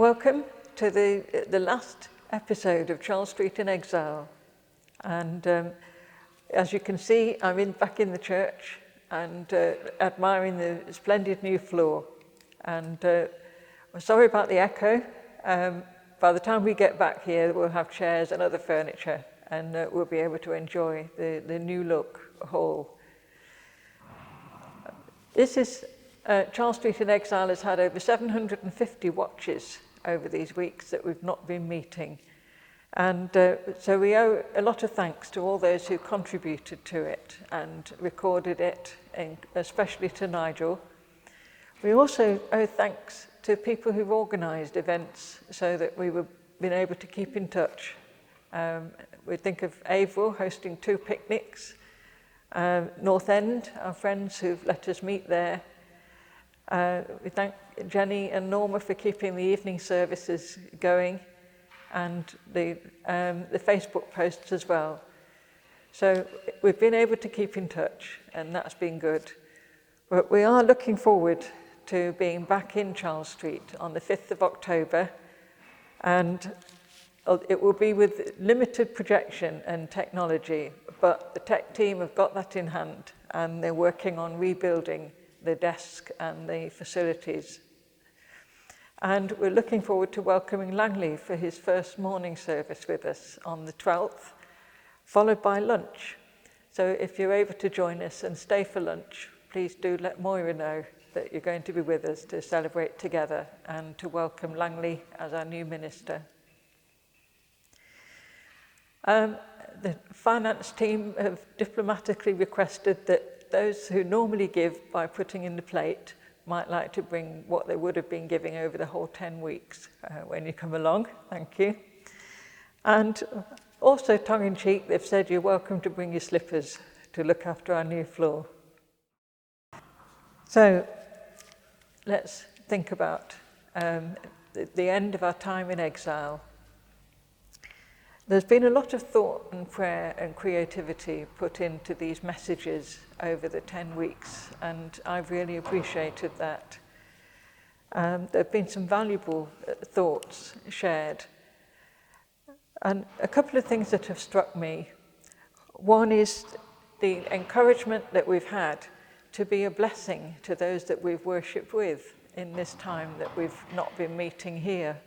Welcome to the last episode of Charles Street in Exile. And as you can see, I'm back in the church and admiring the splendid new floor. And I'm sorry about the echo. By the time we get back here, we'll have chairs and other furniture, and we'll be able to enjoy the new look hall. This is Charles Street in Exile has had over 750 watches over these weeks that we've not been meeting. And so we owe a lot of thanks to all those who contributed to it and recorded it, and especially to Nigel. We also owe thanks to people who've organised events so that we've been able to keep in touch. We think of Averill hosting 2 picnics, North End, our friends who've let us meet there. We thank Jenny and Norma for keeping the evening services going, and the Facebook posts as well. So we've been able to keep in touch, and that's been good. But we are looking forward to being back in Charles Street on the 5th of October, and it will be with limited projection and technology, but the tech team have got that in hand, and they're working on rebuilding the desk and the facilities. And we're looking forward to welcoming Langley for his first morning service with us on the 12th, followed by lunch. So if you're able to join us and stay for lunch, please do let Moira know that you're going to be with us to celebrate together and to welcome Langley as our new minister. The finance team have diplomatically requested that those who normally give by putting in the plate might like to bring what they would have been giving over the whole 10 weeks when you come along. Thank you. And also, tongue-in-cheek, they've said you're welcome to bring your slippers to look after our new floor. So let's think about the end of our time in exile. There's been a lot of thought and prayer and creativity put into these messages over the 10 weeks, and I've really appreciated that. There have been some valuable thoughts shared. And a couple of things that have struck me. One is the encouragement that we've had to be a blessing to those that we've worshipped with in this time that we've not been meeting here.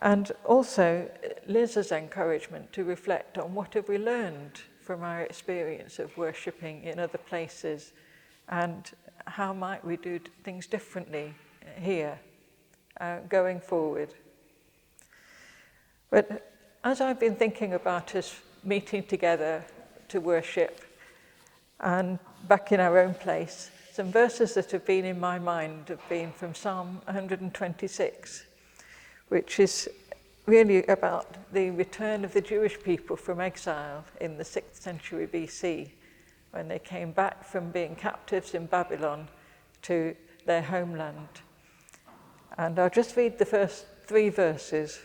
And also Liz's encouragement to reflect on what have we learned from our experience of worshipping in other places, and how might we do things differently here going forward. But as I've been thinking about us meeting together to worship and back in our own place, some verses that have been in my mind have been from Psalm 126, which is really about the return of the Jewish people from exile in the 6th century BC, when they came back from being captives in Babylon to their homeland. And I'll just read the first 3 verses.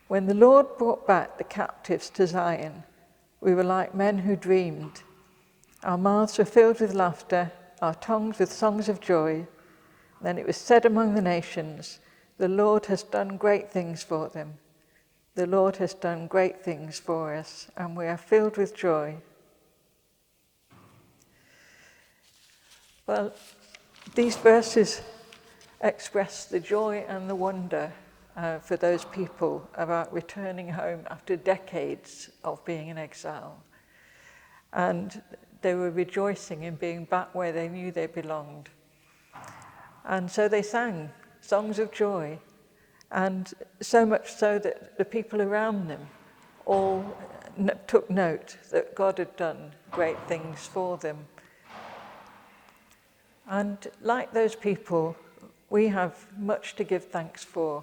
When the Lord brought back the captives to Zion, we were like men who dreamed. Our mouths were filled with laughter, our tongues with songs of joy. Then it was said among the nations, the Lord has done great things for them. The Lord has done great things for us, and we are filled with joy. Well, these verses express the joy and the wonder for those people about returning home after decades of being in exile. And they were rejoicing in being back where they knew they belonged. And so they sang songs of joy, and so much so that the people around them all took note that God had done great things for them. And like those people, we have much to give thanks for.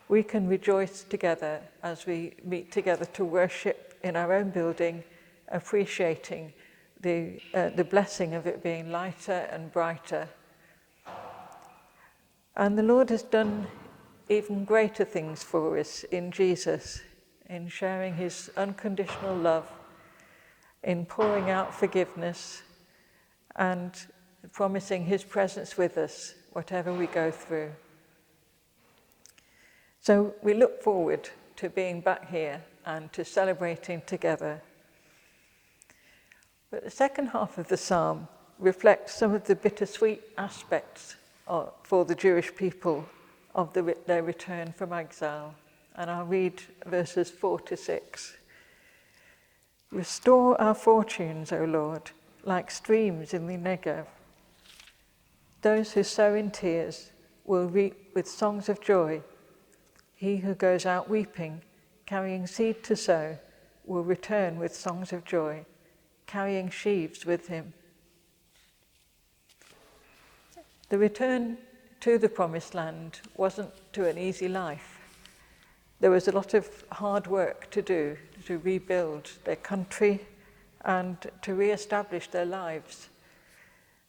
We can rejoice together as we meet together to worship in our own building, appreciating the blessing of it being lighter and brighter. And the Lord has done even greater things for us in Jesus, in sharing his unconditional love, in pouring out forgiveness, and promising his presence with us whatever we go through. So we look forward to being back here and to celebrating together. But the second half of the psalm reflects some of the bittersweet aspects for the Jewish people of their return from exile. And I'll read verses 4 to 6. Restore our fortunes, O Lord, like streams in the Negev. Those who sow in tears will reap with songs of joy. He who goes out weeping, carrying seed to sow, will return with songs of joy, carrying sheaves with him. The return to the Promised Land wasn't to an easy life. There was a lot of hard work to do to rebuild their country and to re-establish their lives.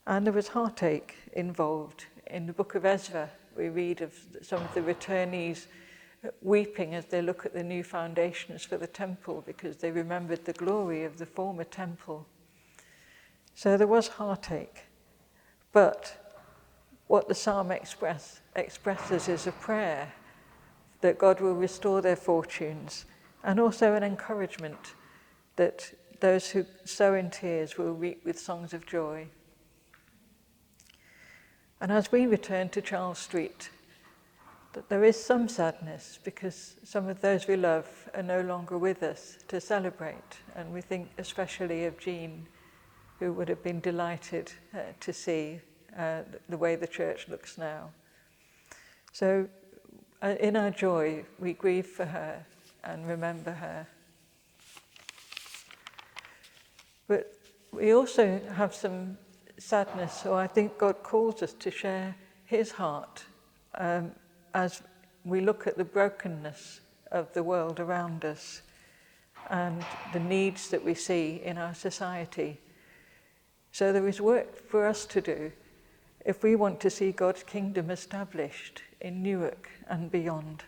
And there was heartache involved. In the book of Ezra, we read of some of the returnees weeping as they look at the new foundations for the temple because they remembered the glory of the former temple. So there was heartache. But what the psalm expresses is a prayer that God will restore their fortunes, and also an encouragement that those who sow in tears will reap with songs of joy. And as we return to Charles Street, that there is some sadness because some of those we love are no longer with us to celebrate. And we think especially of Jean, who would have been delighted to see the way the church looks now. So in our joy, we grieve for her and remember her. But we also have some sadness, so I think God calls us to share his heart as we look at the brokenness of the world around us and the needs that we see in our society. So there is work for us to do if we want to see God's kingdom established in Newark and beyond.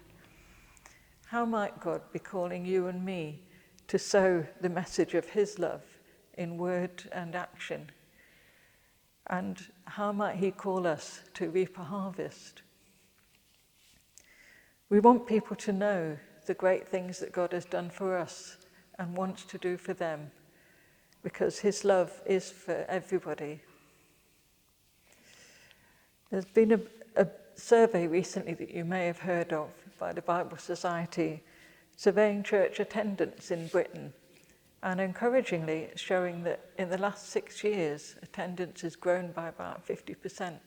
How might God be calling you and me to sow the message of his love in word and action? And how might he call us to reap a harvest? We want people to know the great things that God has done for us and wants to do for them, because his love is for everybody. There's been a survey recently that you may have heard of by the Bible Society, surveying church attendance in Britain. And encouragingly, it's showing that in the last 6 years, attendance has grown by about 50%.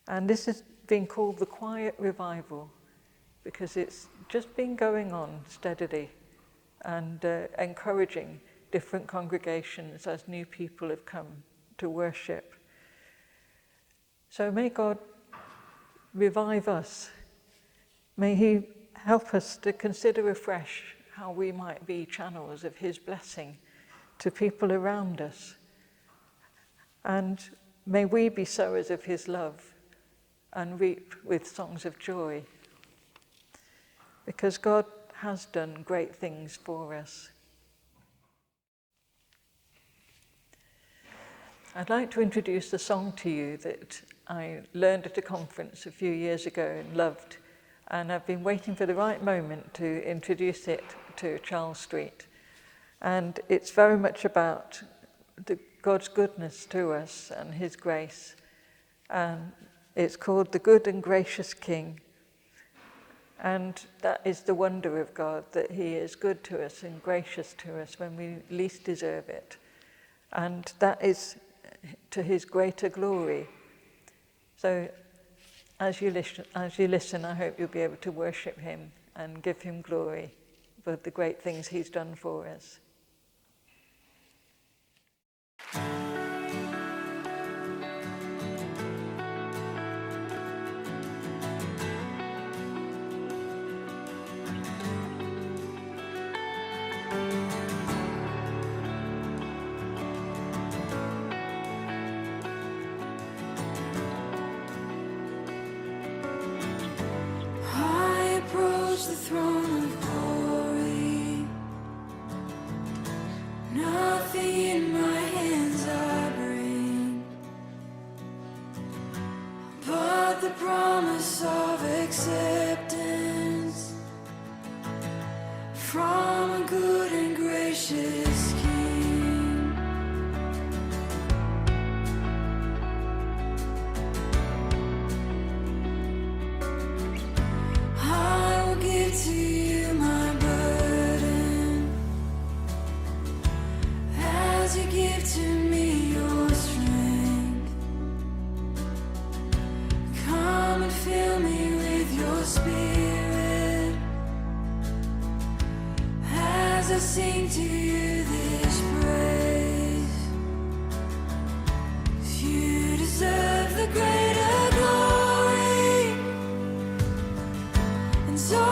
And this has been called the quiet revival, because it's just been going on steadily and encouraging different congregations as new people have come to worship. So may God revive us. May he help us to consider afresh how we might be channels of his blessing to people around us. And may we be sowers of his love and reap with songs of joy, because God has done great things for us. I'd like to introduce a song to you that I learned at a conference a few years ago and loved, and I've been waiting for the right moment to introduce it to Charles Street. And it's very much about God's goodness to us and his grace. And it's called The Good and Gracious King. And that is the wonder of God, that he is good to us and gracious to us when we least deserve it. And that is to his greater glory. So as you listen, I hope you'll be able to worship him and give him glory for the great things he's done for us. I approach the throne of glory. acceptance from a good and gracious King. I will give to you my burden as you give to me your strength. Come and fill me with your spirit as I sing to you this praise. 'Cause you deserve the greater glory, and so